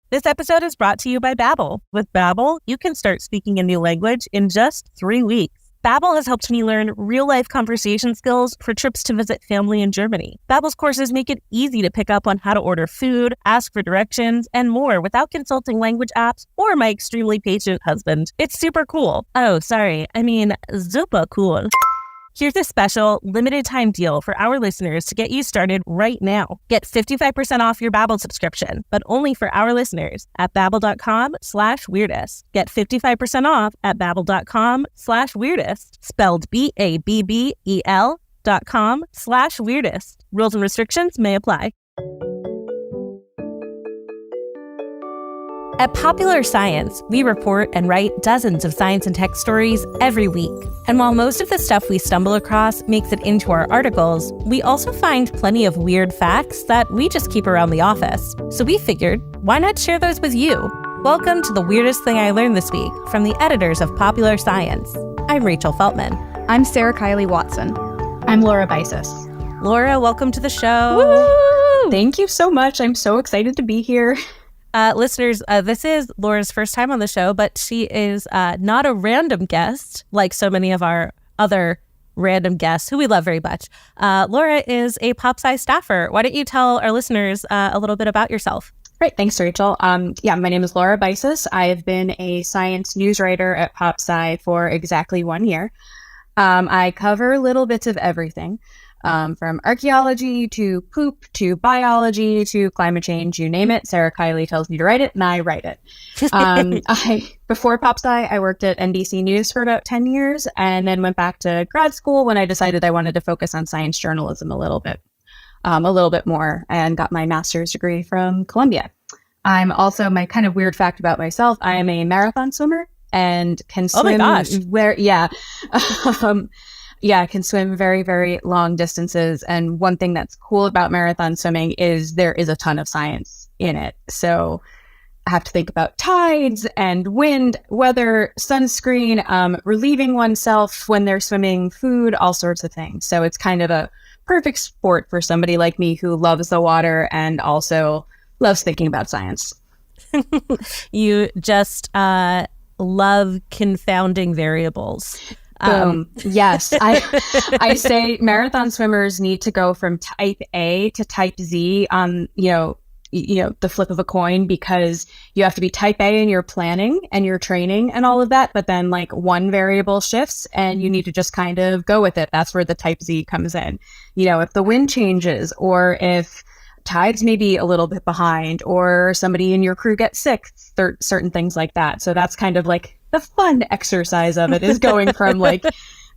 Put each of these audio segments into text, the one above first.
This episode is brought to you by Babbel. With Babbel, you can start speaking a new language in just 3 weeks. Babbel has helped me learn real-life conversation skills for trips to visit family in Germany. Babbel's courses make it easy to pick up on how to order food, ask for directions, and more without consulting language apps or my extremely patient husband. It's super cool. Oh, sorry. I mean, super cool. Here's a special limited-time deal for our listeners to get you started right now. Get 55% off your Babbel subscription, but only for our listeners at babbel.com/weirdest. Get 55% off at babbel.com/weirdest, spelled BABBEL.com/weirdest. Rules and restrictions may apply. At Popular Science, we report and write dozens of science and tech stories every week. And while most of the stuff we stumble across makes it into our articles, we also find plenty of weird facts that we just keep around the office. So we figured, why not share those with you? Welcome to The Weirdest Thing I Learned This Week from the editors of Popular Science. I'm Rachel Feltman. I'm Sara Kiley Watson. I'm Laura Baisas. Laura, welcome to the show. Woo! Thank you so much. I'm so excited to be here. Listeners, this is Laura's first time on the show, but she is not a random guest like so many of our other random guests who we love very much. Laura is a PopSci staffer. Why don't you tell our listeners a little bit about yourself? Great. Thanks, Rachel. My name is Laura Baisas. I've been a science news writer at PopSci for exactly 1 year. I cover little bits of everything. From archaeology to poop to biology to climate change, you name it. Sara Kiley tells me to write it, and I write it. Before PopSci, I worked at NBC News for about 10 years, and then went back to grad school when I decided I wanted to focus on science journalism a little bit more, and got my master's degree from Columbia. I'm also, my kind of weird fact about myself, I am a marathon swimmer and can swim. Oh my gosh. I can swim very, very long distances. And one thing that's cool about marathon swimming is there is a ton of science in it. So I have to think about tides and wind, weather, sunscreen, relieving oneself when they're swimming, food, all sorts of things. So it's kind of a perfect sport for somebody like me who loves the water and also loves thinking about science. You just love confounding variables. Boom. Yes. I say marathon swimmers need to go from type A to type Z on, the flip of a coin, because you have to be type A in your planning and your training and all of that. But then like one variable shifts and you need to just kind of go with it. That's where the type Z comes in. If the wind changes, or if tides may be a little bit behind, or somebody in your crew gets sick, certain things like that. So that's kind of like the fun exercise of it, is going from like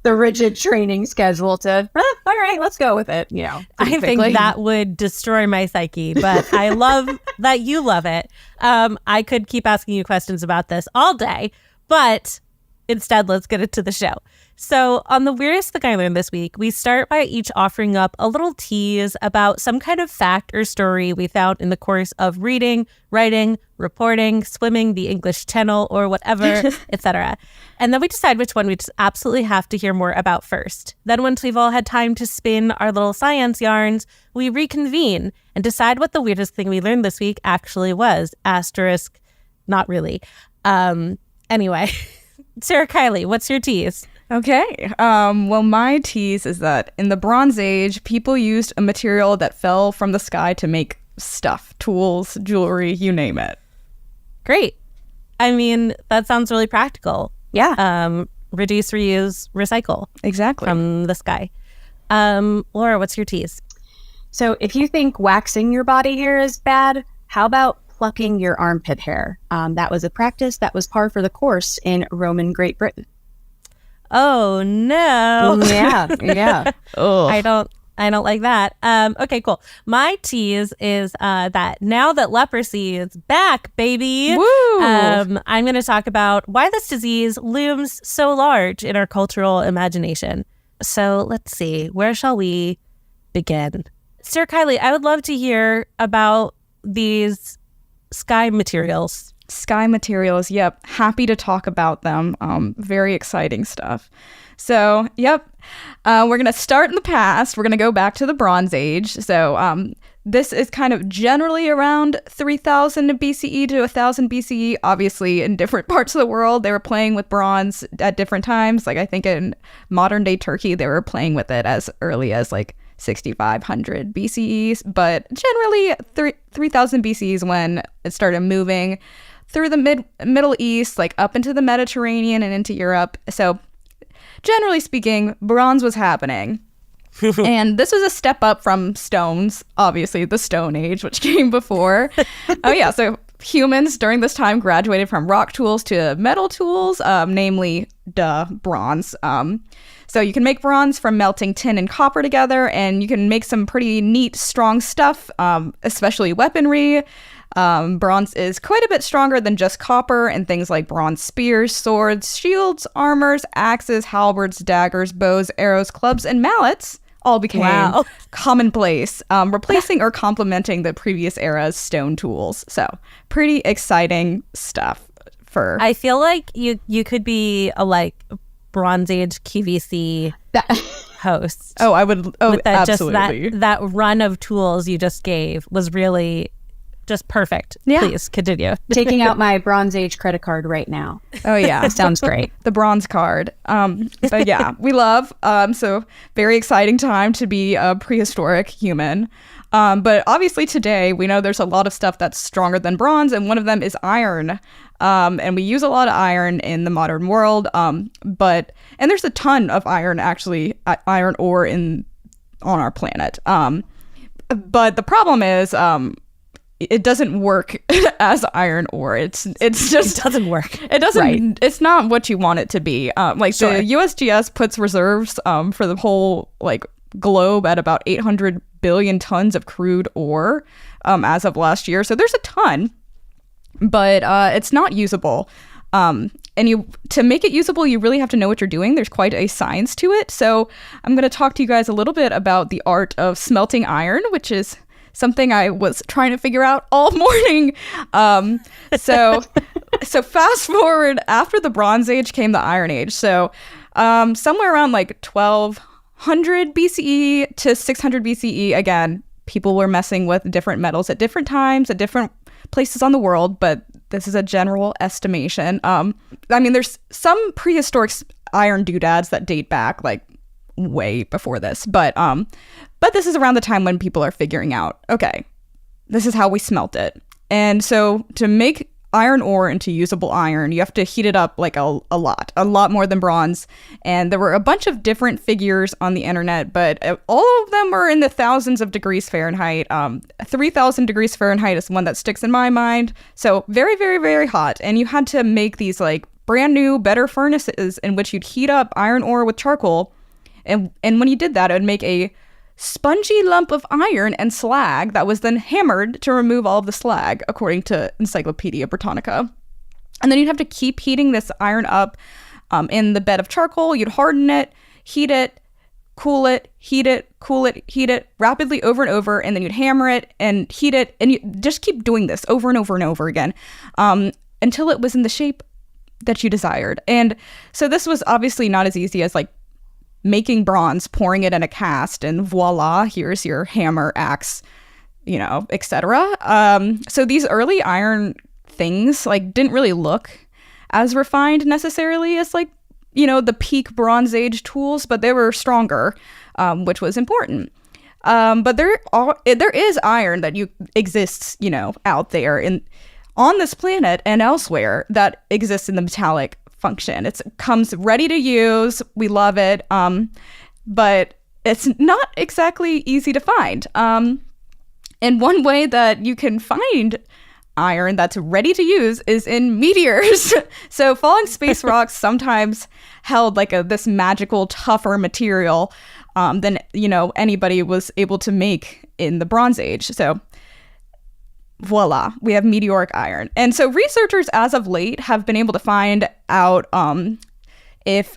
the rigid training schedule to, all right, let's go with it. I think that would destroy my psyche, but I love that you love it. I could keep asking you questions about this all day, but instead, let's get into the show. So on The Weirdest Thing I Learned This Week, we start by each offering up a little tease about some kind of fact or story we found in the course of reading, writing, reporting, swimming the English Channel, or whatever, etc. And then we decide which one we just absolutely have to hear more about first. Then once we've all had time to spin our little science yarns, we reconvene and decide what the weirdest thing we learned this week actually was. Asterisk, not really. Anyway, Sara Kiley, what's your tease? Okay. Well, my tease is that in the Bronze Age, people used a material that fell from the sky to make stuff, tools, jewelry, you name it. Great. I mean, that sounds really practical. Yeah. Reduce, reuse, recycle. Exactly. From the sky. Laura, what's your tease? So if you think waxing your body hair is bad, how about plucking your armpit hair? That was a practice that was par for the course in Roman Great Britain. Oh no. Yeah. Oh, I don't like that. Okay, cool. My tease is that now that leprosy is back, baby, woo! I'm going to talk about why this disease looms so large in our cultural imagination. So let's see, where shall we begin? Sara Kiley, I would love to hear about these sky materials. Sky materials, yep. Happy to talk about them. Very exciting stuff. So, yep. We're going to start in the past. We're going to go back to the Bronze Age. So, this is kind of generally around 3000 BCE to 1000 BCE. Obviously, in different parts of the world, they were playing with bronze at different times. Like, I think in modern day Turkey, they were playing with it as early as like 6500 BCE. But generally, 3000 BCE is when it started moving through the Middle East, like up into the Mediterranean and into Europe. So, generally speaking, bronze was happening. And this was a step up from stones, obviously the Stone Age, which came before. Oh yeah, so humans during this time graduated from rock tools to metal tools, namely, bronze. So you can make bronze from melting tin and copper together, and you can make some pretty neat, strong stuff, especially weaponry. Bronze is quite a bit stronger than just copper, and things like bronze spears, swords, shields, armors, axes, halberds, daggers, bows, arrows, clubs, and mallets all became commonplace, replacing or complementing the previous era's stone tools. So pretty exciting stuff for... I feel like you could be a like Bronze Age QVC host. Oh, I would. Oh, absolutely. Just that run of tools you just gave was really just perfect. Yeah. Please continue. Taking out my Bronze Age credit card right now. Oh yeah, sounds great. The bronze card. But yeah, we love. So very exciting time to be a prehistoric human. But obviously today we know there's a lot of stuff that's stronger than bronze, and one of them is iron. And we use a lot of iron in the modern world. And there's a ton of iron, actually, iron ore on our planet. But the problem is, it doesn't work as iron ore. It's just it doesn't work. It doesn't. Right. It's not what you want it to be. Sure. The USGS puts reserves for the whole globe at about 800 billion tons of crude ore as of last year. So there's a ton, but it's not usable. And to make it usable, you really have to know what you're doing. There's quite a science to it. So I'm going to talk to you guys a little bit about the art of smelting iron, which is something I was trying to figure out all morning. So fast forward, after the Bronze Age came the Iron Age. So somewhere around 1200 BCE to 600 BCE, again, people were messing with different metals at different times, at different places on the world, but this is a general estimation. There's some prehistoric iron doodads that date back way before this, but this is around the time when people are figuring out, okay, this is how we smelt it. And so to make iron ore into usable iron, you have to heat it up a lot more than bronze. And there were a bunch of different figures on the internet, but all of them were in the thousands of degrees Fahrenheit. 3000 degrees Fahrenheit is one that sticks in my mind. So very, very, very hot. And you had to make these brand new, better furnaces in which you'd heat up iron ore with charcoal. And when you did that, it would make a spongy lump of iron and slag that was then hammered to remove all of the slag, according to Encyclopedia Britannica. And then you'd have to keep heating this iron up in the bed of charcoal. You'd harden it, heat it, cool it, heat it, cool it, heat it, rapidly over and over, and then you'd hammer it and heat it, and you just keep doing this over and over and over again until it was in the shape that you desired. And so this was obviously not as easy as making bronze, pouring it in a cast, and voila, here's your hammer, axe, etc. So these early iron things didn't really look as refined necessarily as the peak Bronze Age tools, but they were stronger, which was important. But there is iron that exists, out there on this planet and elsewhere that exists in the metallic function. It comes ready to use. We love it. But it's not exactly easy to find. And one way that you can find iron that's ready to use is in meteors. So falling space rocks sometimes held this magical, tougher material than, anybody was able to make in the Bronze Age. So voila, we have meteoric iron. And so researchers as of late have been able to find out if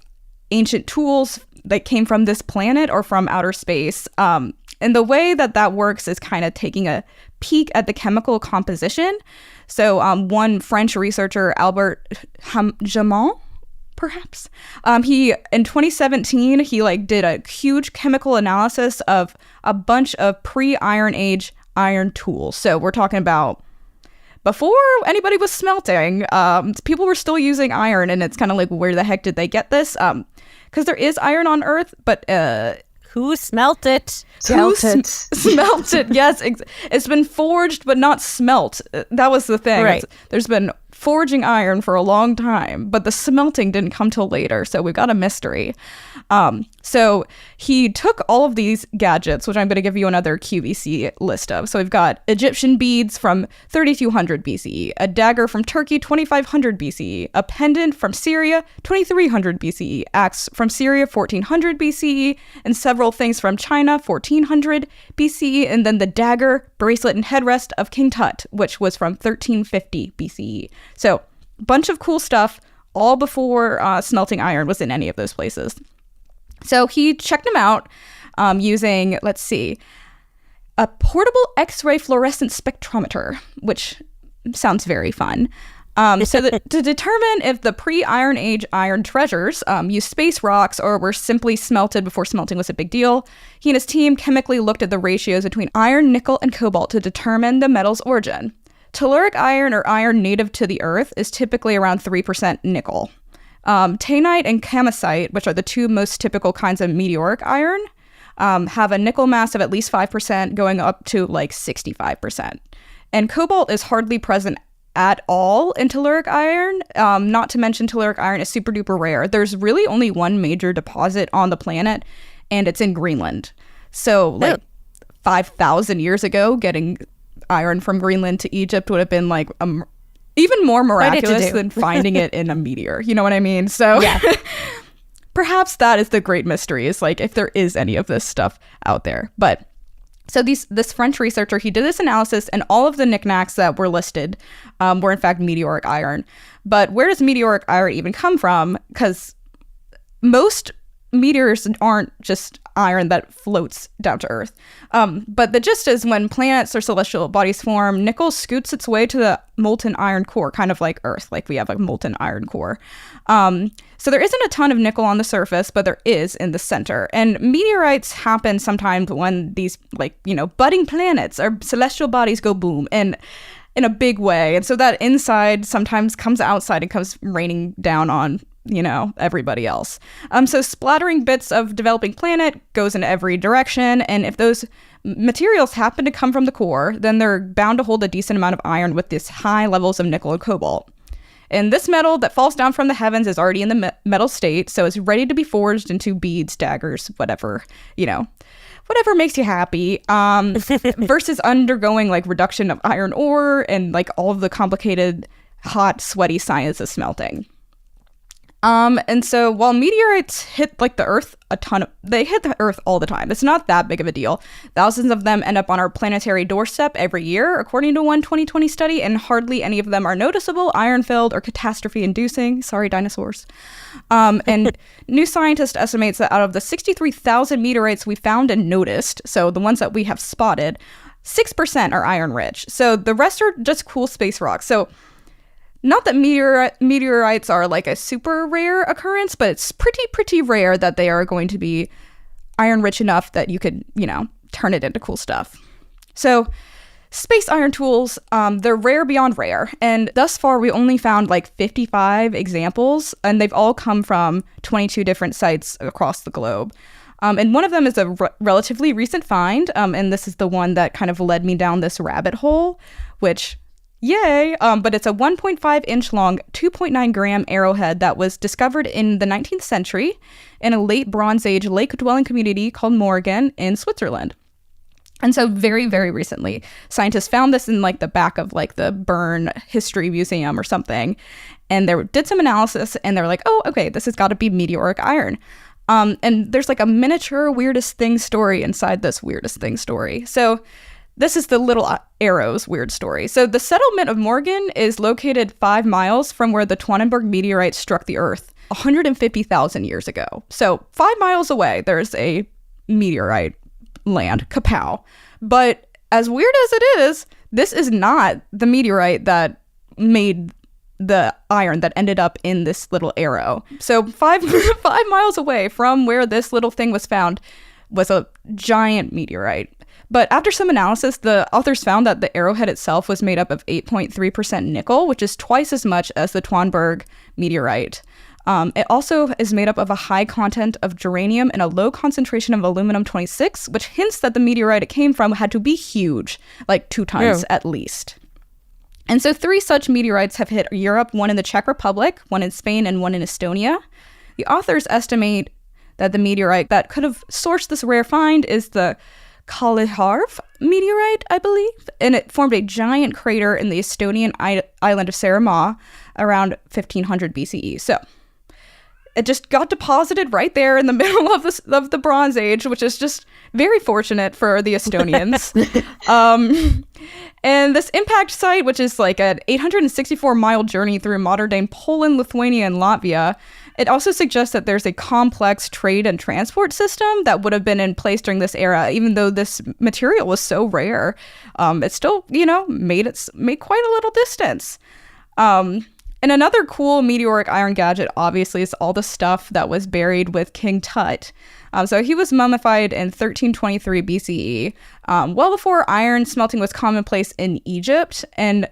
ancient tools that came from this planet or from outer space. And the way that works is kind of taking a peek at the chemical composition. So one French researcher, Albert Jamon, perhaps, he in 2017 he like did a huge chemical analysis of a bunch of pre-Iron Age iron tools. So we're talking about before anybody was smelting, people were still using iron, and it's kind of like, where the heck did they get this? Because there is iron on Earth, but who smelt it? Smelt it. Yes, it's been forged but not smelt. That was the thing. Right. There's been forging iron for a long time, but the smelting didn't come till later, so we've got a mystery. So he took all of these gadgets, which I'm going to give you another QVC list of. So we've got Egyptian beads from 3200 BCE, a dagger from Turkey 2500 BCE, a pendant from Syria 2300 BCE, axe from Syria 1400 BCE, and several things from China 1400 BCE, and then the dagger, bracelet, and headrest of King Tut, which was from 1350 BCE. So a bunch of cool stuff, all before smelting iron was in any of those places. So he checked them out using, let's see, a portable X-ray fluorescent spectrometer, which sounds very fun. To determine if the pre-Iron Age iron treasures used space rocks or were simply smelted before smelting was a big deal, he and his team chemically looked at the ratios between iron, nickel, and cobalt to determine the metal's origin. Telluric iron, or iron native to the Earth, is typically around 3% nickel. Taenite and kamacite, which are the two most typical kinds of meteoric iron, have a nickel mass of at least 5%, going up to like 65%. And cobalt is hardly present at all in telluric iron. Not to mention telluric iron is super duper rare. There's really only one major deposit on the planet, and it's in Greenland. So like 5,000 years ago, getting iron from Greenland to Egypt would have been like even more miraculous than finding it in a meteor. You know what I mean? So yeah. Perhaps that is the great mystery, is like if there is any of this stuff out there. But so this French researcher, he did this analysis, and all of the knickknacks that were listed were in fact meteoric iron. But where does meteoric iron even come from? Because most meteors aren't just iron that floats down to Earth. But the gist is, when planets or celestial bodies form, nickel scoots its way to the molten iron core, kind of like Earth, like we have a molten iron core. So there isn't a ton of nickel on the surface, but there is in the center. And meteorites happen sometimes when these, like, you know, budding planets or celestial bodies go boom, and in a big way. And so that inside sometimes comes outside and comes raining down on, you know, everybody else. So splattering bits of developing planet goes in every direction, and if those materials happen to come from the core, then they're bound to hold a decent amount of iron with these high levels of nickel and cobalt. And this metal that falls down from the heavens is already in the metal state, so it's ready to be forged into beads, daggers, whatever, you know, whatever makes you happy, versus undergoing like reduction of iron ore and like all of the complicated, hot, sweaty science of smelting. And so while meteorites hit like the Earth they hit the Earth all the time. It's not that big of a deal. Thousands of them end up on our planetary doorstep every year, according to one 2020 study, and hardly any of them are noticeable, iron-filled, or catastrophe-inducing. Sorry, dinosaurs. And New Scientist estimates that out of the 63,000 meteorites we found and noticed, so the ones that we have spotted, 6% are iron-rich. So the rest are just cool space rocks. So not that meteorites are like a super rare occurrence, but it's pretty rare that they are going to be iron rich enough that you could, you know, turn it into cool stuff. So space iron tools, they're rare beyond rare. And thus far, we only found like 55 examples, and they've all come from 22 different sites across the globe. And one of them is a relatively recent find, and this is the one that kind of led me down this rabbit hole, which... yay! But it's a 1.5 inch long, 2.9 gram arrowhead that was discovered in the 19th century in a late Bronze Age lake dwelling community called Morgan in Switzerland. And so very, very recently, scientists found this in like the back of like the Bern History Museum or something. And they did some analysis, and they were like, oh, okay, this has got to be meteoric iron. And there's like a miniature weirdest thing story inside this weirdest thing story. So this is the Little Arrows weird story. So the settlement of Morgan is located 5 miles from where the Twanenberg meteorite struck the Earth 150,000 years ago. So 5 miles away, there's a meteorite land, kapow. But as weird as it is, this is not the meteorite that made the iron that ended up in this little arrow. So 5 miles away from where this little thing was found was a giant meteorite. But after some analysis, the authors found that the arrowhead itself was made up of 8.3% nickel, which is twice as much as the Twanberg meteorite. It also is made up of a high content of germanium and a low concentration of aluminum-26, which hints that the meteorite it came from had to be huge, like 2 tons at least. And so 3 such meteorites have hit Europe, one in the Czech Republic, one in Spain, and one in Estonia. The authors estimate that the meteorite that could have sourced this rare find is the Kaliharv meteorite, I believe, and it formed a giant crater in the Estonian island of Saaremaa around 1500 BCE. So it just got deposited right there in the middle of the Bronze Age, which is just very fortunate for the Estonians. And this impact site, which is like an 864-mile journey through modern-day Poland, Lithuania, and Latvia, it also suggests that there's a complex trade and transport system that would have been in place during this era. Even though this material was so rare, it still, made quite a little distance. And another cool meteoric iron gadget, obviously, is all the stuff that was buried with King Tut. So he was mummified in 1323 BCE, well before iron smelting was commonplace in Egypt, and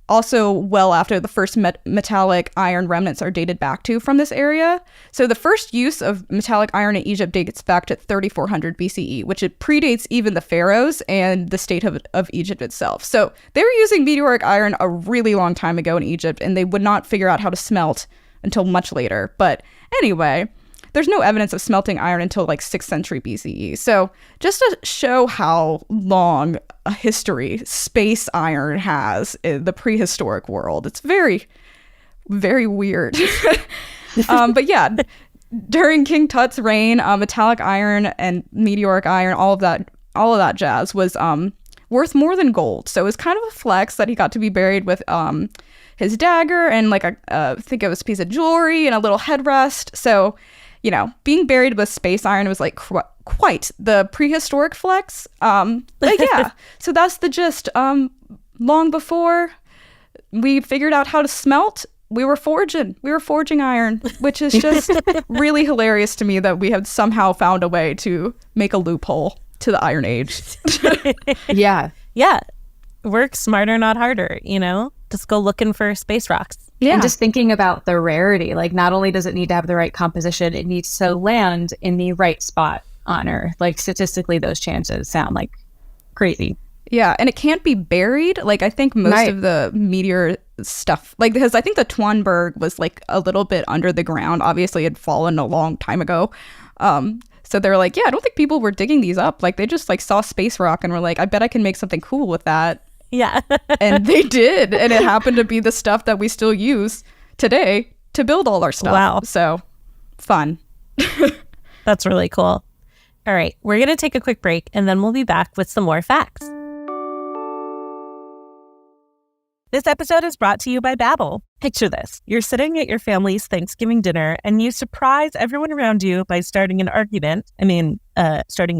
also well after the first metallic iron remnants are dated back to from this area. So the first use of metallic iron in Egypt dates back to 3400 BCE, which it predates even the pharaohs and the state of Egypt itself. So they were using meteoric iron a really long time ago in Egypt, and they would not figure out how to smelt until much later. But anyway, there's no evidence of smelting iron until like 6th century BCE. So just to show how long a history space iron has in the prehistoric world, it's very, very weird. But yeah, during King Tut's reign, metallic iron and meteoric iron, all of that jazz was worth more than gold. So it was kind of a flex that he got to be buried with his dagger and like I think it was a piece of jewelry and a little headrest. So being buried with space iron was like quite the prehistoric flex. But yeah, so that's the gist. Long before we figured out how to smelt, we were forging iron, which is just really hilarious to me that we have somehow found a way to make a loophole to the Iron Age. Yeah. Work smarter, not harder, just go looking for space rocks. Yeah. And just thinking about the rarity, like not only does it need to have the right composition, it needs to land in the right spot on Earth. Like statistically, those chances sound like crazy. Yeah, and it can't be buried. Like I think most of the meteor stuff, like because I think the Twanberg was like a little bit under the ground. Obviously, it had fallen a long time ago. So they're like, yeah, I don't think people were digging these up. Like they just like saw space rock and were like, I bet I can make something cool with that. Yeah. And they did. And it happened to be the stuff that we still use today to build all our stuff. Wow. So fun. That's really cool. All right. We're going to take a quick break and then we'll be back with some more facts. This episode is brought to you by Babbel. Picture this. You're sitting at your family's Thanksgiving dinner and you surprise everyone around you by starting a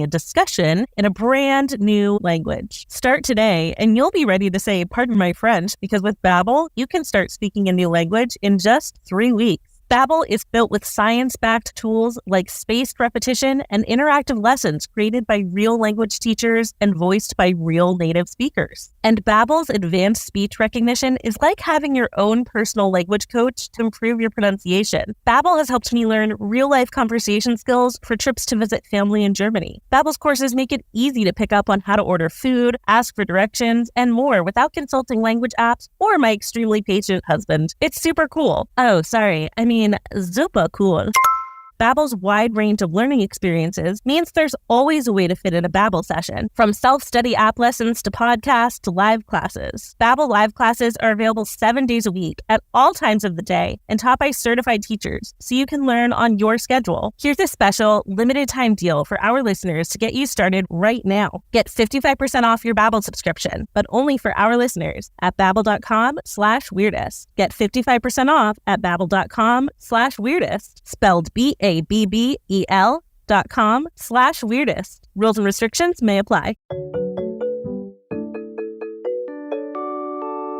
discussion in a brand new language. Start today and you'll be ready to say, pardon my French, because with Babbel, you can start speaking a new language in just 3 weeks. Babbel is built with science-backed tools like spaced repetition and interactive lessons created by real language teachers and voiced by real native speakers. And Babbel's advanced speech recognition is like having your own personal language coach to improve your pronunciation. Babbel has helped me learn real-life conversation skills for trips to visit family in Germany. Babbel's courses make it easy to pick up on how to order food, ask for directions, and more without consulting language apps or my extremely patient husband. It's super cool. Oh, sorry. Super cool. Babbel's wide range of learning experiences means there's always a way to fit in a Babbel session. From self-study app lessons to podcasts to live classes. Babbel live classes are available 7 days a week at all times of the day and taught by certified teachers, so you can learn on your schedule. Here's a special limited time deal for our listeners to get you started right now. Get 55% off your Babbel subscription, but only for our listeners at babbel.com/weirdest. Get 55% off at babbel.com/weirdest, spelled BABBEL.com/weirdest. Rules and restrictions may apply.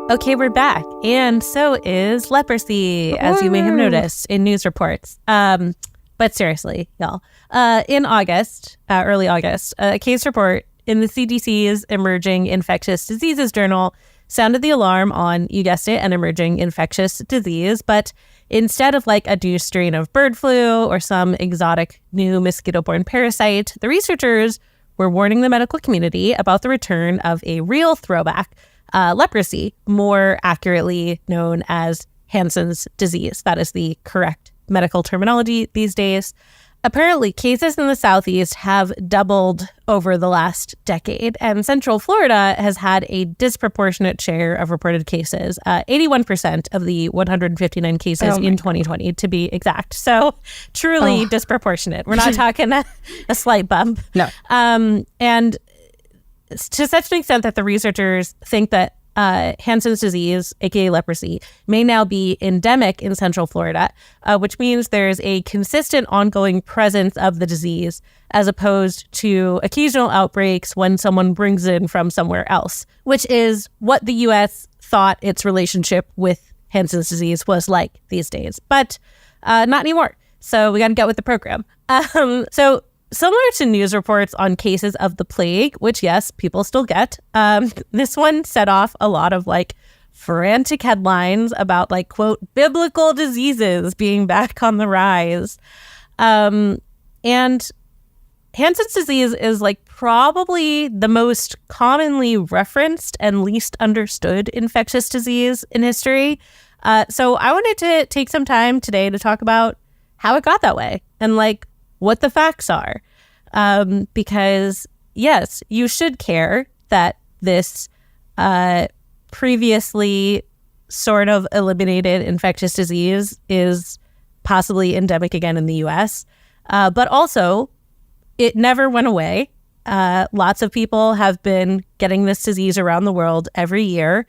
Okay, we're back. And so is leprosy, as you may have noticed in news reports. But seriously, y'all, in August, early August, a case report in the CDC's Emerging Infectious Diseases Journal sounded the alarm on, you guessed it, an emerging infectious disease. But instead of like a new strain of bird flu or some exotic new mosquito-borne parasite, the researchers were warning the medical community about the return of a real throwback, leprosy, more accurately known as Hansen's disease. That is the correct medical terminology these days. Apparently, cases in the Southeast have doubled over the last decade, and Central Florida has had a disproportionate share of reported cases, 81% of the 159 cases in 2020, to be exact. So truly disproportionate. We're not talking a slight bump. No. And to such an extent that the researchers think that Hansen's disease, aka leprosy, may now be endemic in Central Florida, which means there's a consistent ongoing presence of the disease as opposed to occasional outbreaks when someone brings it in from somewhere else, which is what the U.S. thought its relationship with Hansen's disease was like these days. But not anymore. So we got to get with the program. So similar to news reports on cases of the plague, which, yes, people still get, this one set off a lot of like frantic headlines about like, quote, biblical diseases being back on the rise. And Hansen's disease is like probably the most commonly referenced and least understood infectious disease in history. So I wanted to take some time today to talk about how it got that way and like what the facts are. Because yes, you should care that this previously sort of eliminated infectious disease is possibly endemic again in the US. But also, it never went away. Lots of people have been getting this disease around the world every year,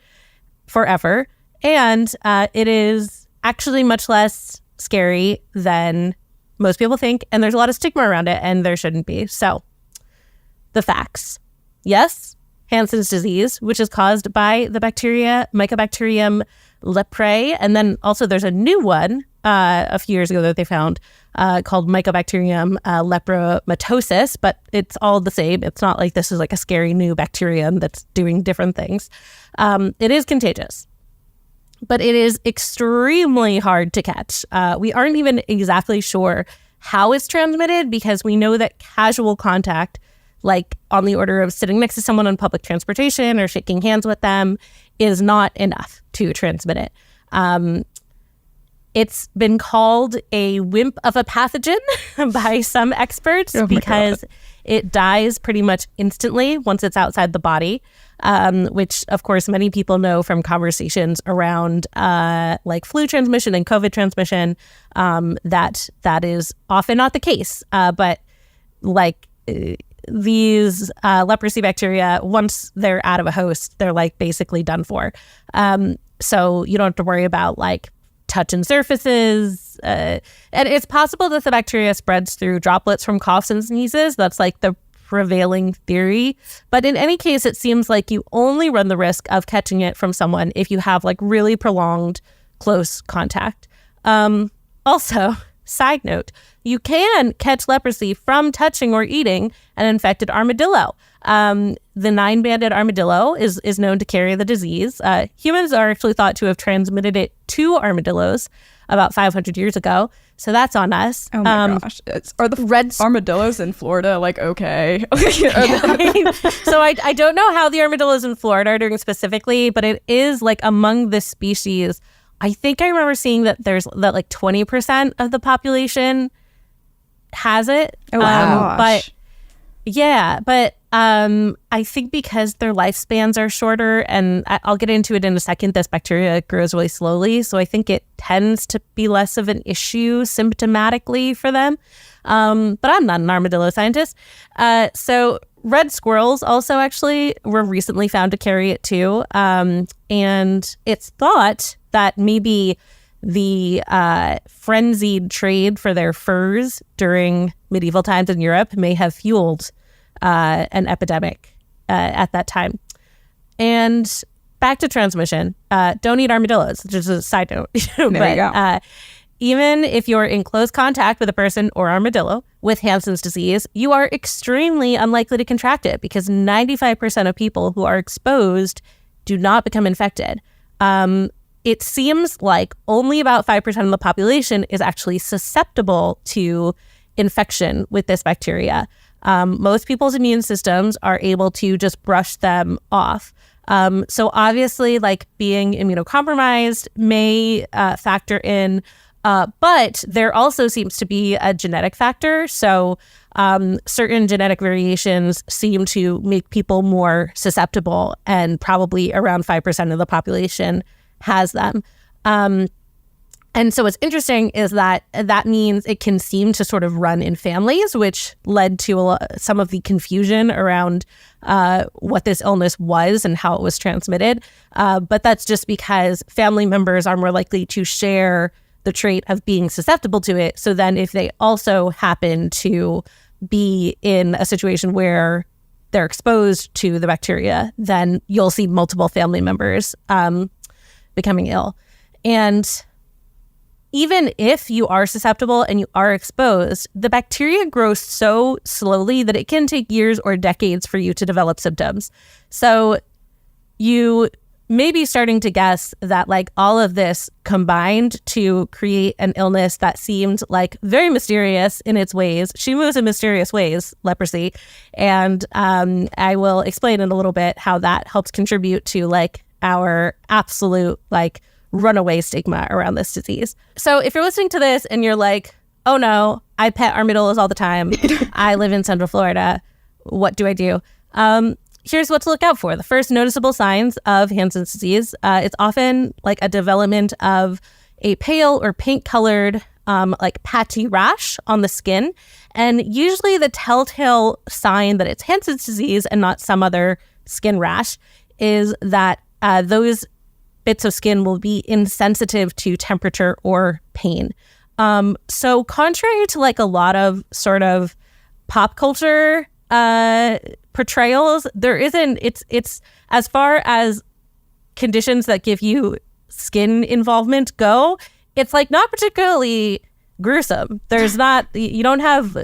forever. And it is actually much less scary than most people think, and there's a lot of stigma around it, and there shouldn't be. So, the facts. Yes, Hansen's disease, which is caused by the bacteria Mycobacterium leprae, and then also there's a new one a few years ago that they found called Mycobacterium lepromatosis, but it's all the same. It's not like this is like a scary new bacterium that's doing different things. It is contagious, but it is extremely hard to catch. We aren't even exactly sure how it's transmitted because we know that casual contact, like on the order of sitting next to someone on public transportation or shaking hands with them, is not enough to transmit it. It's been called a wimp of a pathogen by some experts because it dies pretty much instantly once it's outside the body, which, of course, many people know from conversations around like flu transmission and COVID transmission, that is often not the case. But like these leprosy bacteria, once they're out of a host, they're like basically done for. So you don't have to worry about like touching surfaces. And it's possible that the bacteria spreads through droplets from coughs and sneezes. That's like the prevailing theory. But in any case, it seems like you only run the risk of catching it from someone if you have like really prolonged close contact. Also, side note, you can catch leprosy from touching or eating an infected armadillo. The 9-banded armadillo is known to carry the disease. Humans are actually thought to have transmitted it to armadillos about 500 years ago. So that's on us. Oh my gosh. Are the red armadillos in Florida like okay? So I don't know how the armadillos in Florida are doing specifically, but it is like among the species. I think I remember seeing that that like 20% of the population has it. Oh wow. But yeah, but I think because their lifespans are shorter, and I'll get into it in a second, this bacteria grows really slowly. So I think it tends to be less of an issue symptomatically for them. But I'm not an armadillo scientist. So red squirrels also actually were recently found to carry it too. And it's thought that maybe the frenzied trade for their furs during medieval times in Europe may have fueled an epidemic at that time. And back to transmission. Don't eat armadillos, just a side note. There you go. Even if you're in close contact with a person or armadillo with Hansen's disease, you are extremely unlikely to contract it because 95% of people who are exposed do not become infected. It seems like only about 5% of the population is actually susceptible to infection with this bacteria. Most people's immune systems are able to just brush them off. So obviously, like being immunocompromised may factor in, but there also seems to be a genetic factor. So certain genetic variations seem to make people more susceptible, and probably around 5% of the population has them. And so what's interesting is that means it can seem to sort of run in families, which led to some of the confusion around what this illness was and how it was transmitted. But that's just because family members are more likely to share the trait of being susceptible to it. So then if they also happen to be in a situation where they're exposed to the bacteria, then you'll see multiple family members becoming ill. And even if you are susceptible and you are exposed, the bacteria grows so slowly that it can take years or decades for you to develop symptoms. So you may be starting to guess that like all of this combined to create an illness that seemed like very mysterious in its ways. She moves in mysterious ways, leprosy. And I will explain in a little bit how that helps contribute to like our absolute like runaway stigma around this disease. So if you're listening to this and you're like, oh no, I pet armadillos all the time. I live in Central Florida. What do I do? Here's what to look out for. The first noticeable signs of Hansen's disease, it's often like a development of a pale or pink colored like patchy rash on the skin. And usually the telltale sign that it's Hansen's disease and not some other skin rash is that those bits of skin will be insensitive to temperature or pain. So contrary to like a lot of sort of pop culture portrayals, there isn't, it's as far as conditions that give you skin involvement go, it's like not particularly gruesome. There's not, you don't have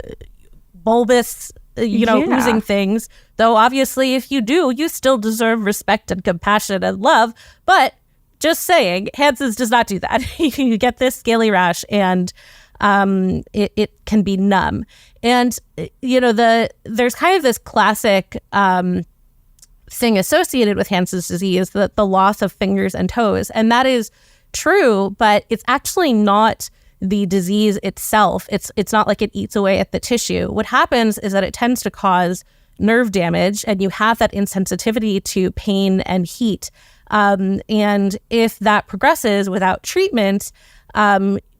bulbous, oozing things, though obviously if you do, you still deserve respect and compassion and love. But just saying, Hansen's does not do that. You get this scaly rash and it can be numb. And, there's kind of this classic thing associated with Hansen's disease, the loss of fingers and toes. And that is true, but it's actually not the disease itself. It's not like it eats away at the tissue. What happens is that it tends to cause nerve damage, and you have that insensitivity to pain and heat. And if that progresses without treatment,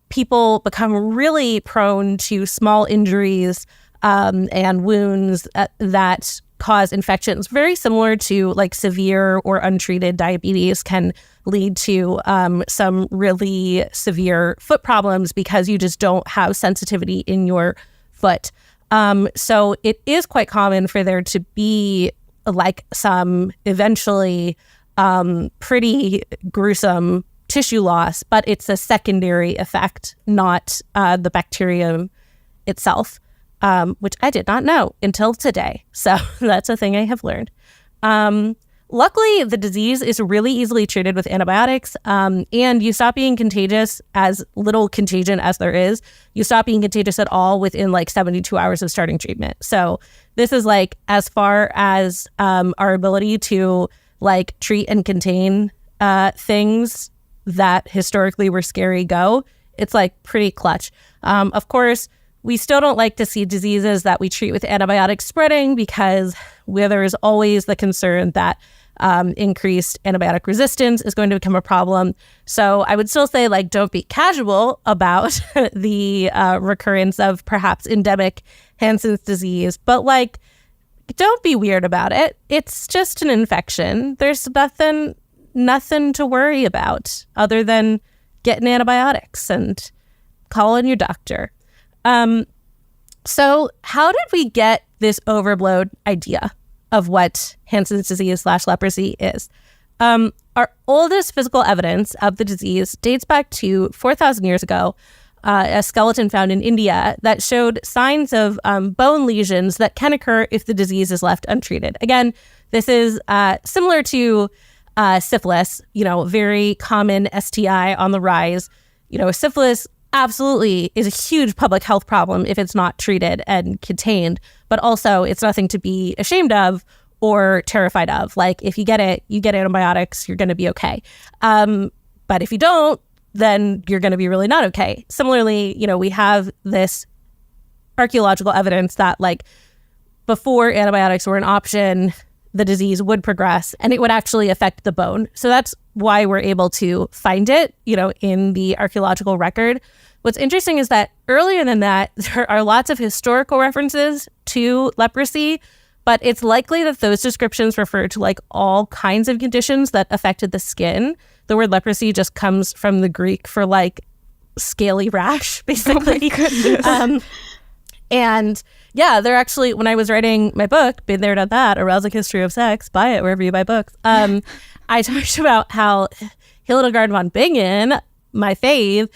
people become really prone to small injuries and wounds that cause infections, very similar to like severe or untreated diabetes can lead to some really severe foot problems because you just don't have sensitivity in your foot. So it is quite common for there to be like some eventually pretty gruesome tissue loss, but it's a secondary effect, not the bacterium itself, which I did not know until today. So that's a thing I have learned. Luckily, the disease is really easily treated with antibiotics, and you stop being contagious, as little contagion as there is. You stop being contagious at all within like 72 hours of starting treatment. So this is like as far as our ability to like treat and contain things that historically were scary go. It's like pretty clutch. Of course, we still don't like to see diseases that we treat with antibiotics spreading because there is always the concern that increased antibiotic resistance is going to become a problem. So I would still say like don't be casual about the recurrence of perhaps endemic Hansen's disease, but like don't be weird about it. It's just an infection. There's nothing to worry about other than getting antibiotics and calling your doctor. So how did we get this overblown idea of what Hansen's disease / leprosy is? Our oldest physical evidence of the disease dates back to 4,000 years ago, a skeleton found in India that showed signs of bone lesions that can occur if the disease is left untreated. Again, this is similar to syphilis, very common STI on the rise. Syphilis absolutely is a huge public health problem if it's not treated and contained, but also it's nothing to be ashamed of or terrified of. Like, if you get it, you get antibiotics, you're going to be okay. But if you don't, then you're going to be really not okay. Similarly, we have this archaeological evidence that, like, before antibiotics were an option, the disease would progress and it would actually affect the bone. So that's why we're able to find it, in the archaeological record. What's interesting is that earlier than that, there are lots of historical references to leprosy, but it's likely that those descriptions refer to like all kinds of conditions that affected the skin. The word leprosy just comes from the Greek for like scaly rash, basically. Oh my goodness. And yeah, they're actually, when I was writing my book, Been There, Done That, A Rousing History of Sex, buy it wherever you buy books. I talked about how Hildegard von Bingen, my fave,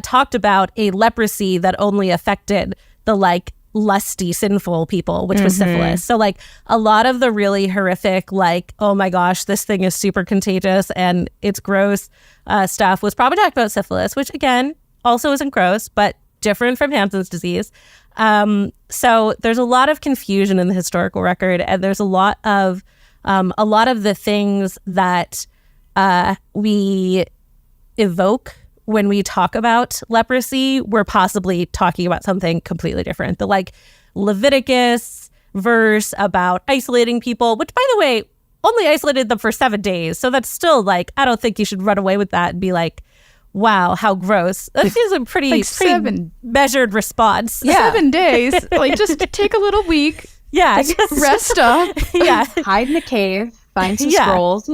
talked about a leprosy that only affected the like lusty, sinful people, which was syphilis. So like a lot of the really horrific, like, oh my gosh, this thing is super contagious and it's gross stuff was probably talking about syphilis, which again, also isn't gross, but different from Hansen's disease. So there's a lot of confusion in the historical record, and there's a lot of the things that we evoke when we talk about leprosy, we're possibly talking about something completely different. The like Leviticus verse about isolating people, which by the way, only isolated them for 7 days. So that's still like, I don't think you should run away with that and be like, wow, how gross. That seems a pretty measured response. Yeah. 7 days. Like, just take a little week. Yeah. Just rest up. Yeah. Hide in a cave, find some scrolls,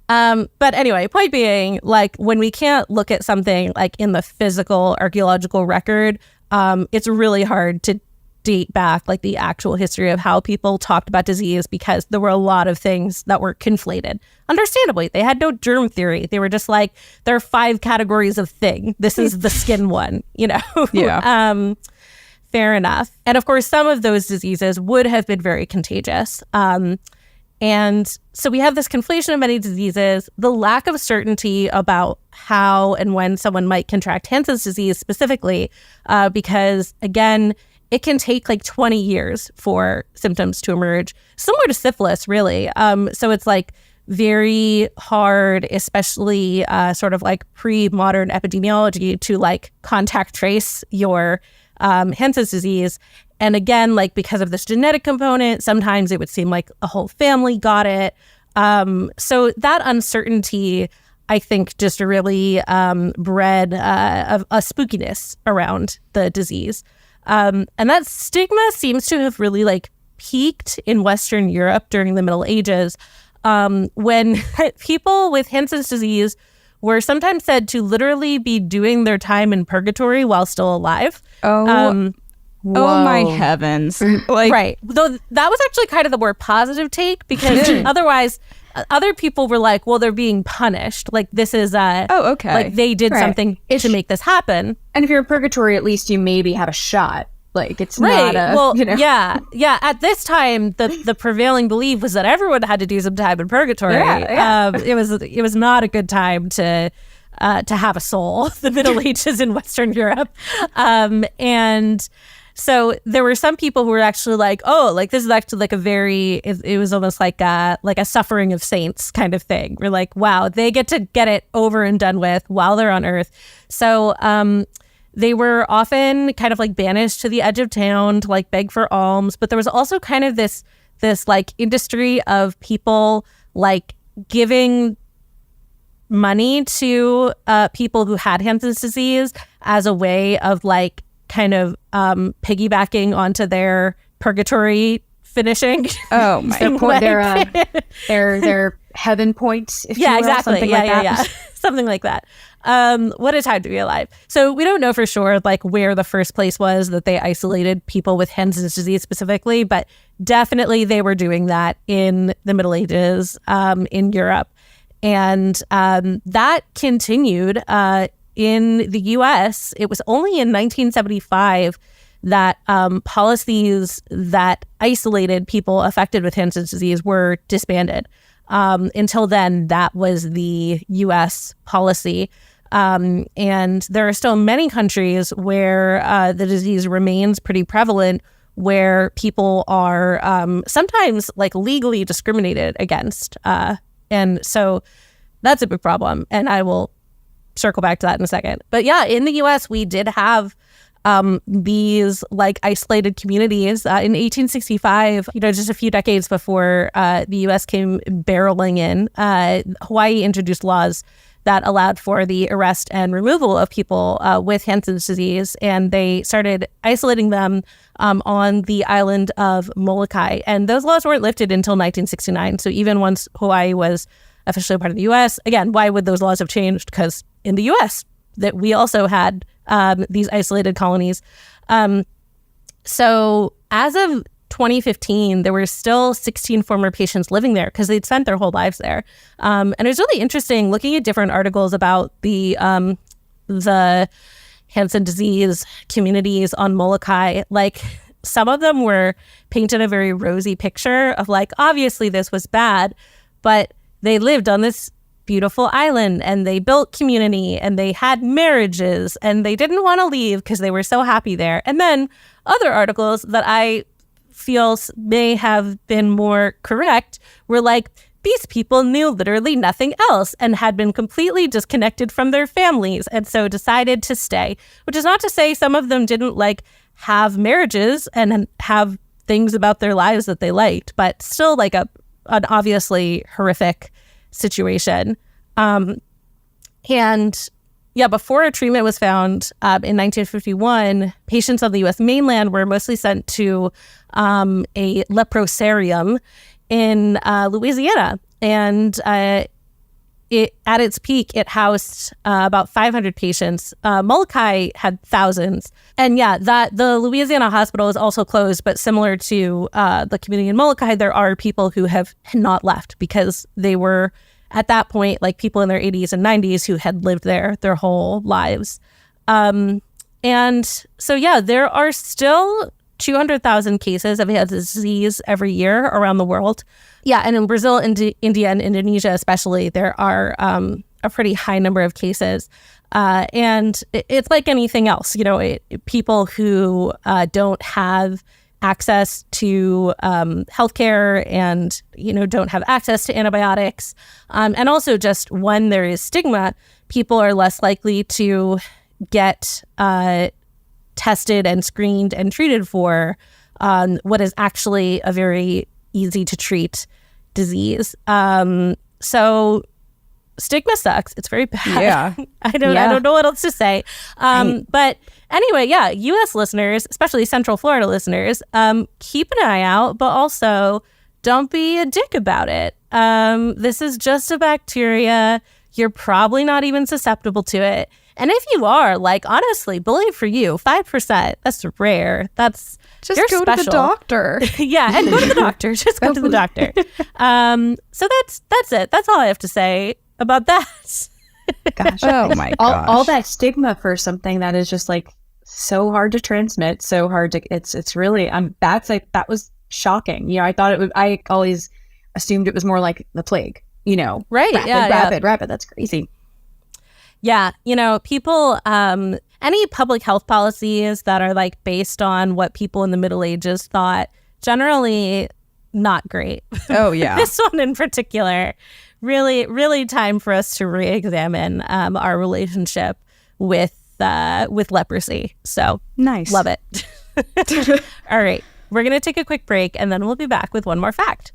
But anyway, point being, like, when we can't look at something like in the physical archaeological record, it's really hard to date back like the actual history of how people talked about disease, because there were a lot of things that were conflated. Understandably, they had no germ theory. They were just like, there are 5 categories of thing. This is the skin one, Yeah. Fair enough. And of course, some of those diseases would have been very contagious. And so we have this conflation of many diseases, the lack of certainty about how and when someone might contract Hansen's disease specifically, because again, it can take like 20 years for symptoms to emerge, similar to syphilis, really. So it's like very hard, especially sort of like pre-modern epidemiology, to like contact trace your Hansen's disease. And again, like because of this genetic component, sometimes it would seem like a whole family got it. So that uncertainty, I think, just really bred a spookiness around the disease. And that stigma seems to have really like peaked in Western Europe during the Middle Ages, when people with Hansen's disease were sometimes said to literally be doing their time in purgatory while still alive. Oh my heavens. Like, right. Though that was actually kind of the more positive take, because otherwise other people were like, well, they're being punished. Like, this is okay. Like they did something to make this happen. And if you're in purgatory, at least you maybe have a shot. Like, it's right. not a, well, yeah. At this time, the prevailing belief was that everyone had to do some time in purgatory. Yeah. It was not a good time to have a soul. The Middle Ages in Western Europe, and so there were some people who were actually like, oh, like this is actually like it was almost like a suffering of saints kind of thing. We're like, wow, they get to get it over and done with while they're on Earth. So they were often kind of like banished to the edge of town to like beg for alms. But there was also kind of this like industry of people like giving money to people who had Hansen's disease as a way of like kind of piggybacking onto their purgatory finishing. Oh my! Their heaven point, if you will, exactly. something like that. Yeah. Something like that. What a time to be alive. So we don't know for sure like where the first place was that they isolated people with Hansen's disease specifically, but definitely they were doing that in the Middle Ages in Europe. And that continued in the US. It was only in 1975 that policies that isolated people affected with Hansen's disease were disbanded. Until then, that was the U.S. policy. And there are still many countries where the disease remains pretty prevalent, where people are sometimes like legally discriminated against. And so that's a big problem. And I will circle back to that in a second. But yeah, in the U.S., we did have these like isolated communities in 1865, just a few decades before the U.S. came barreling in. Hawaii introduced laws that allowed for the arrest and removal of people with Hansen's disease, and they started isolating them on the island of Molokai. And those laws weren't lifted until 1969. So even once Hawaii was officially part of the U.S., again, why would those laws have changed? Because in the U.S. that we also had these isolated colonies. So as of 2015, there were still 16 former patients living there because they'd spent their whole lives there. And it was really interesting looking at different articles about the Hansen disease communities on Molokai. Like some of them were painted a very rosy picture of like, obviously this was bad, but they lived on this beautiful island and they built community and they had marriages and they didn't want to leave because they were so happy there. And then other articles that I feel may have been more correct were like, these people knew literally nothing else and had been completely disconnected from their families and so decided to stay, which is not to say some of them didn't like have marriages and have things about their lives that they liked, but still like an obviously horrific situation. And yeah, before a treatment was found in 1951, patients on the U.S. mainland were mostly sent to a leprosarium in Louisiana. And at its peak, it housed about 500 patients. Molokai had thousands. And yeah, the Louisiana hospital is also closed, but similar to the community in Molokai, there are people who have not left because they were, at that point, like people in their 80s and 90s who had lived there their whole lives. And so, yeah, there are still 200,000 cases of Hansen's disease every year around the world. Yeah, and in Brazil, India, and Indonesia especially, there are a pretty high number of cases. And it's like anything else, people who don't have access to healthcare and, don't have access to antibiotics. And also just when there is stigma, people are less likely to get tested and screened and treated for what is actually a very easy to treat disease. So stigma sucks. It's very bad. Yeah. I don't know what else to say. But anyway, yeah, U.S. listeners, especially Central Florida listeners, keep an eye out, but also don't be a dick about it. This is just a bacteria. You're probably not even susceptible to it. And if you are, like, honestly, bullying for you, 5%, that's rare. That's just you're go special. To the doctor. Yeah, and go to the doctor. Just go to the doctor. So that's it. That's all I have to say about that. Gosh. Oh my gosh. All that stigma for something that is just like so hard to transmit, so hard to it's really that was shocking. I always assumed it was more like the plague, Right. Rapid. That's crazy. Yeah. People, any public health policies that are like based on what people in the Middle Ages thought, generally not great. Oh, yeah. This one in particular, really, really time for us to re-examine our relationship with leprosy. So nice. Love it. All right. We're going to take a quick break and then we'll be back with one more fact.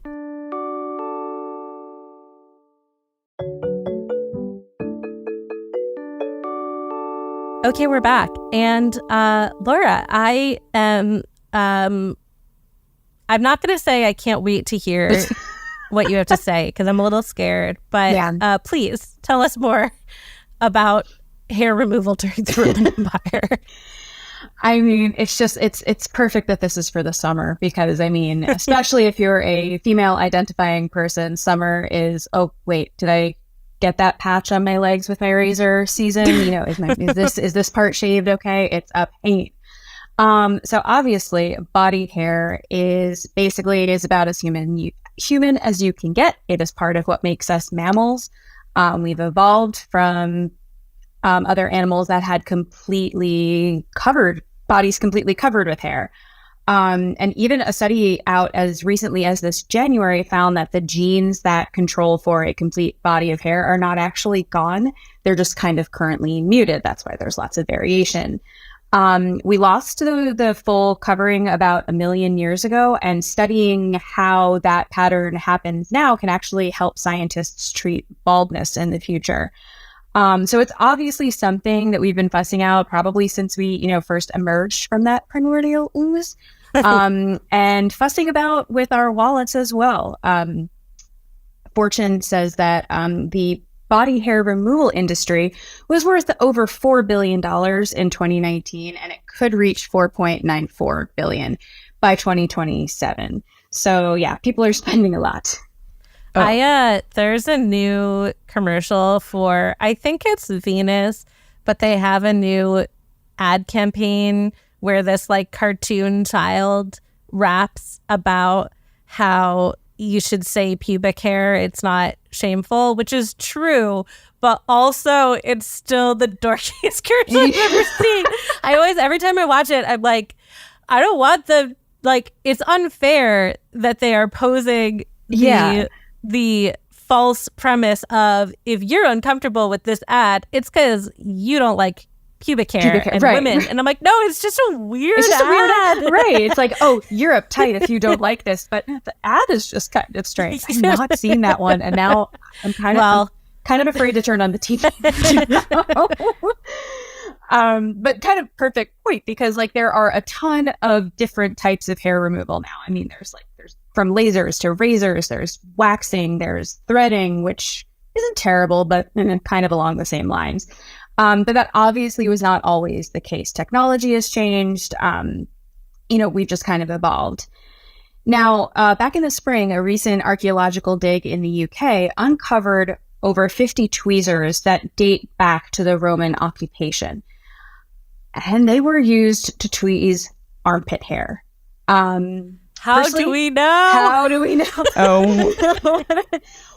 Okay, we're back. And Laura, I'm not going to say I can't wait to hear what you have to say because I'm a little scared. But please tell us more about hair removal during the Roman Empire. I mean, it's perfect that this is for the summer because, I mean, especially if you're a female identifying person, summer is, oh, wait, did I get that patch on my legs with my razor season? You know, is this part shaved? Okay. It's a pain. So obviously body hair is about as human as you can get. It is part of what makes us mammals. We've evolved from other animals that had bodies completely covered with hair. And even a study out as recently as this January found that the genes that control for a complete body of hair are not actually gone. They're just kind of currently muted. That's why there's lots of variation. We lost the full covering about 1 million years ago, and studying how that pattern happens now can actually help scientists treat baldness in the future. So it's obviously something that we've been fussing out probably since we, first emerged from that primordial ooze, and fussing about with our wallets as well. Fortune says that the body hair removal industry was worth over $4 billion in 2019, and it could reach $4.94 billion by 2027. So yeah, people are spending a lot. There's a new commercial for, I think it's Venus, but they have a new ad campaign where this like cartoon child raps about how you should say pubic hair. It's not shameful, which is true, but also it's still the dorkiest commercial I've ever seen. Every time I watch it, I'm like, I don't want it's unfair that they are posing the false premise of if you're uncomfortable with this ad, it's because you don't like pubic hair and right. women. And I'm like, no, it's just a weird ad. Right. It's like, oh, you're uptight if you don't like this, but the ad is just kind of strange. I've not seen that one, and now I'm kind of afraid to turn on the TV. But kind of perfect point because there are a ton of different types of hair removal now. I mean, there's from lasers to razors, there's waxing, there's threading, which isn't terrible, but kind of along the same lines. But that obviously was not always the case. Technology has changed. We've just kind of evolved. Now, back in the spring, a recent archaeological dig in the UK uncovered over 50 tweezers that date back to the Roman occupation. And they were used to tweeze armpit hair. How do we know? Oh.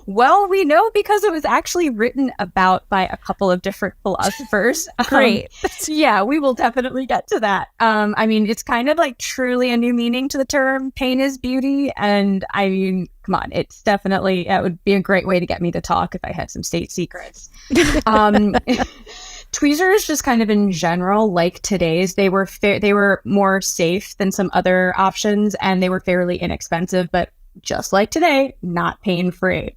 Well, we know because it was actually written about by a couple of different philosophers. Great. Yeah, we will definitely get to that. It's kind of truly a new meaning to the term pain is beauty. And I mean, come on, it would be a great way to get me to talk if I had some state secrets. Tweezers, just kind of in general, like today's, they were more safe than some other options, and they were fairly inexpensive, but just like today, not pain-free.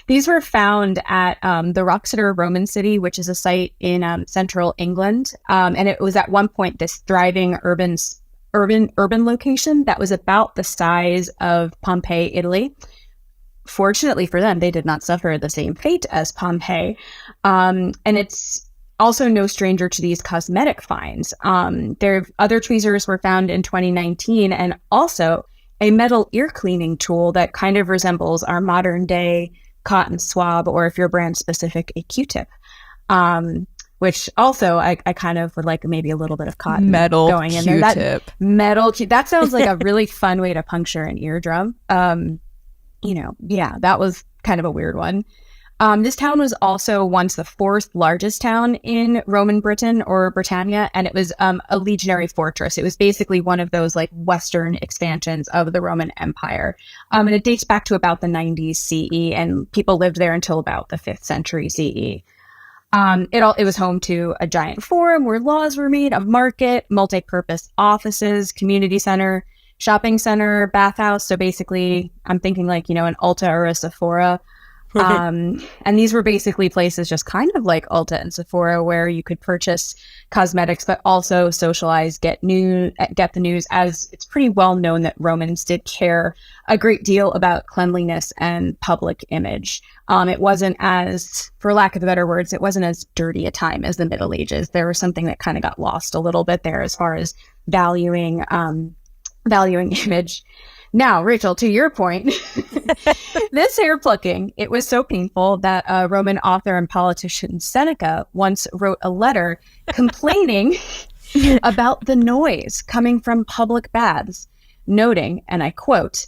These were found at the Wroxeter Roman City, which is a site in central England, and it was at one point this thriving urban location that was about the size of Pompeii, Italy. Fortunately for them, they did not suffer the same fate as Pompeii. And it's also no stranger to these cosmetic finds. Other tweezers were found in 2019, and also a metal ear cleaning tool that kind of resembles our modern day cotton swab, or if you're brand specific, a Q-tip. Which also I kind of would like maybe a little bit of cotton metal going in Q-tip. there. That sounds like a really fun way to puncture an eardrum. That was kind of a weird one. This town was also once the fourth largest town in Roman Britain or Britannia, and it was a legionary fortress. It was basically one of those western expansions of the Roman Empire. And it dates back to about the 90s CE, and people lived there until about the 5th century CE. It was home to a giant forum where laws were made, a market, multi-purpose offices, community center, shopping center, bathhouse. So basically, I'm thinking an Ulta or a Sephora. And these were basically places just kind of like Ulta and Sephora where you could purchase cosmetics, but also socialize, get the news, as it's pretty well known that Romans did care a great deal about cleanliness and public image. It wasn't as, for lack of better words, it wasn't as dirty a time as the Middle Ages. There was something that kind of got lost a little bit there as far as valuing image. Now, Rachel, to your point, this hair plucking, it was so painful that Roman author and politician Seneca once wrote a letter complaining about the noise coming from public baths, noting, and I quote,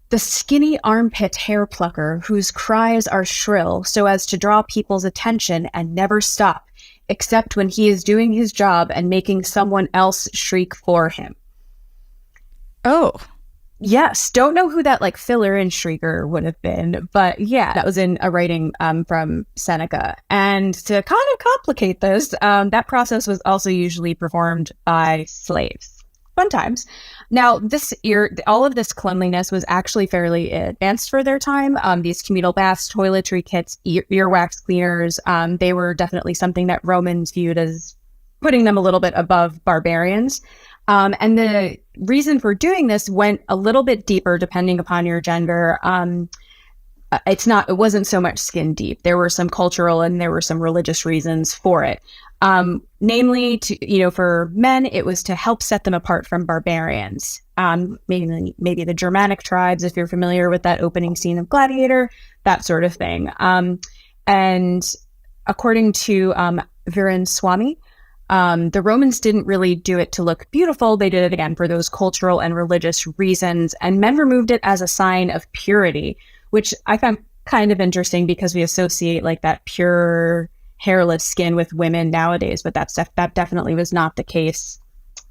"The skinny armpit hair plucker whose cries are shrill so as to draw people's attention and never stop, except when he is doing his job and making someone else shriek for him." Oh. Yes, don't know who that like filler and shrieker would have been, but yeah, that was in a writing from Seneca. And to kind of complicate this, that process was also usually performed by slaves. Fun times. Now, all of this cleanliness was actually fairly advanced for their time. These communal baths, toiletry kits, earwax cleaners, they were definitely something that Romans viewed as putting them a little bit above barbarians. And the reason for doing this went a little bit deeper depending upon your gender. It wasn't so much skin deep. There were some cultural and there were some religious reasons for it. Namely, for men, it was to help set them apart from barbarians. Maybe the Germanic tribes, if you're familiar with that opening scene of Gladiator, that sort of thing. And according to Viren Swamy, the Romans didn't really do it to look beautiful. They did it, again, for those cultural and religious reasons. And men removed it as a sign of purity, which I found kind of interesting because we associate like that pure, hairless skin with women nowadays. But that definitely was not the case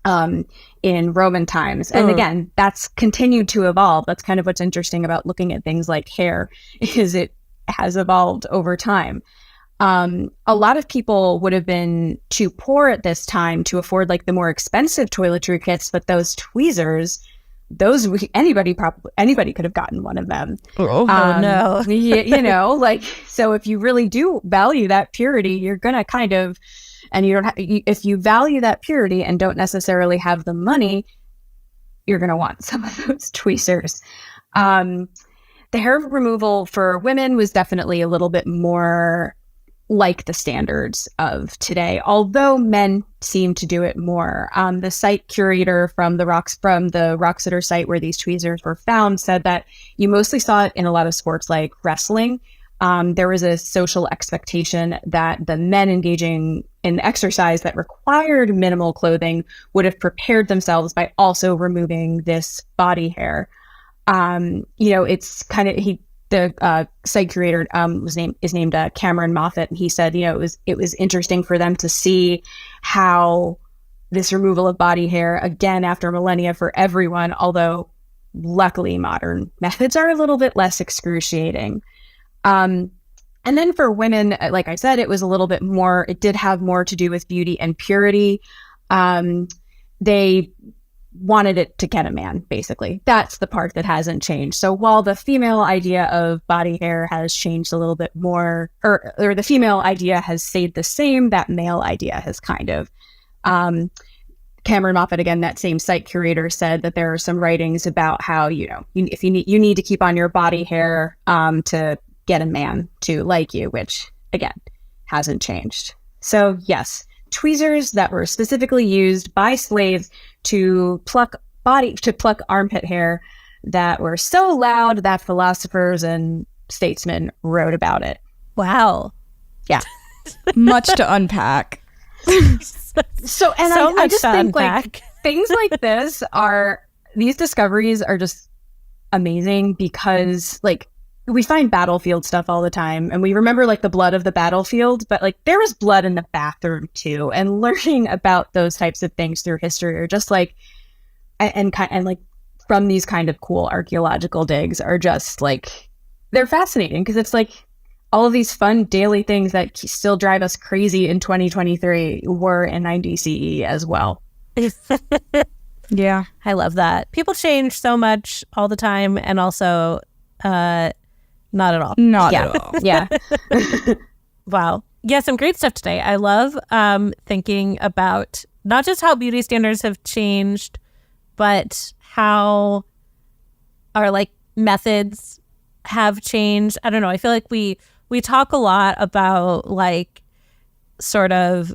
in Roman times. And again, that's continued to evolve. That's kind of what's interesting about looking at things like hair, is it has evolved over time. A lot of people would have been too poor at this time to afford like the more expensive toiletry kits, but those tweezers, anybody could have gotten one of them. Oh no. So if you really do value that purity, you're gonna kind of, and if you value that purity and don't necessarily have the money, you're gonna want some of those tweezers. The hair removal for women was definitely a little bit more like the standards of today, although men seem to do it more. The site curator from the Roxeter site where these tweezers were found said that you mostly saw it in a lot of sports like wrestling. There was a social expectation that the men engaging in exercise that required minimal clothing would have prepared themselves by also removing this body hair. It's kind of, the site curator is named Cameron Moffat, and he said, it was interesting for them to see how this removal of body hair, again after millennia for everyone, although luckily modern methods are a little bit less excruciating. And then for women, like I said, it was a little bit more. It did have more to do with beauty and purity. They wanted it to get a man, basically. That's the part that hasn't changed. So while the female idea of body hair has changed a little bit more, or the female idea has stayed the same, that male idea has kind of. Cameron Moffat, again, that same site curator, said that there are some writings about how, you need to keep on your body hair to get a man to like you, which, again, hasn't changed. So yes, tweezers that were specifically used by slaves to pluck armpit hair that were so loud that philosophers and statesmen wrote about it. Wow. Yeah. Much to unpack. I just think like things like these discoveries are just amazing because like we find battlefield stuff all the time and we remember like the blood of the battlefield, but like there was blood in the bathroom too. And learning about those types of things through history are just like, and like from these kind of cool archaeological digs are just like, they're fascinating because it's like all of these fun daily things that still drive us crazy in 2023 were in 90 CE as well. Yeah. I love that. People change so much all the time. And also, Not at all. Not at all. Yeah. Wow. Yeah, some great stuff today. I love thinking about not just how beauty standards have changed, but how our like methods have changed. I don't know. I feel like we talk a lot about like sort of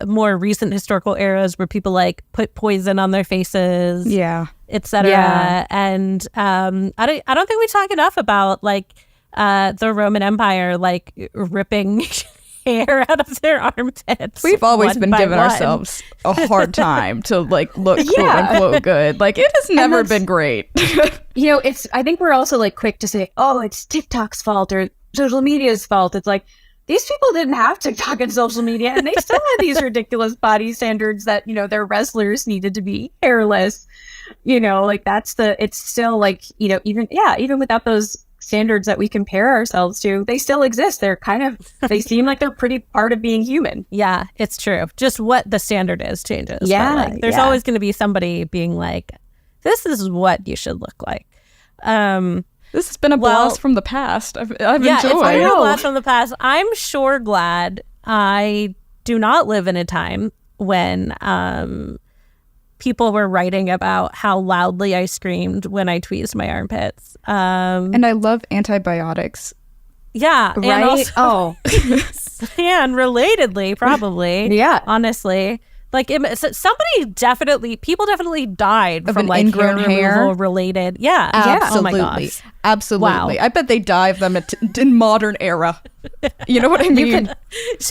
more recent historical eras where people like put poison on their faces, etc. Yeah. And I don't think we talk enough about like the Roman Empire like ripping hair out of their armpits. We've always been giving one. ourselves a hard time to like look quote unquote good. Like it has never been great. I think we're also like quick to say, oh, it's TikTok's fault or social media's fault. It's like, these people didn't have TikTok and social media, and they still had these ridiculous body standards that, their wrestlers needed to be hairless. Like it's still like, even without those standards that we compare ourselves to, they still exist. They seem like they're pretty part of being human. Yeah, it's true. Just what the standard is changes. Yeah. But, like, there's always going to be somebody being like, this is what you should look like. This has been a blast from the past. I've enjoyed. It's been a blast from the past. I'm sure glad I do not live in a time when people were writing about how loudly I screamed when I tweezed my armpits. And I love antibiotics. Yeah. Right? And also, and relatedly, probably. Yeah. Honestly. Like people definitely died of from an like ingrown hair hair related. Yeah. Absolutely. Oh my gosh. Absolutely. Wow. I bet they dye them in modern era. You know what I mean?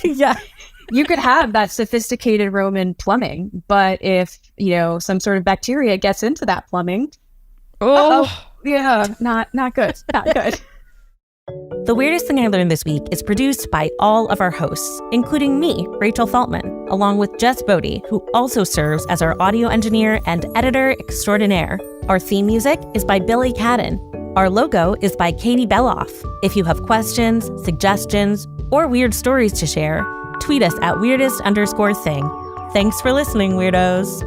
Yeah. You could have that sophisticated Roman plumbing, but if, some sort of bacteria gets into that plumbing, not good. Not good. The Weirdest Thing I Learned This week is produced by all of our hosts, including me, Rachel Feltman, along with Jess Bodie, who also serves as our audio engineer and editor extraordinaire. Our theme music is by Billy Cadden. Our logo is by Katie Beloff. If you have questions, suggestions, or weird stories to share, tweet us at weirdest_thing. Thanks for listening, weirdos.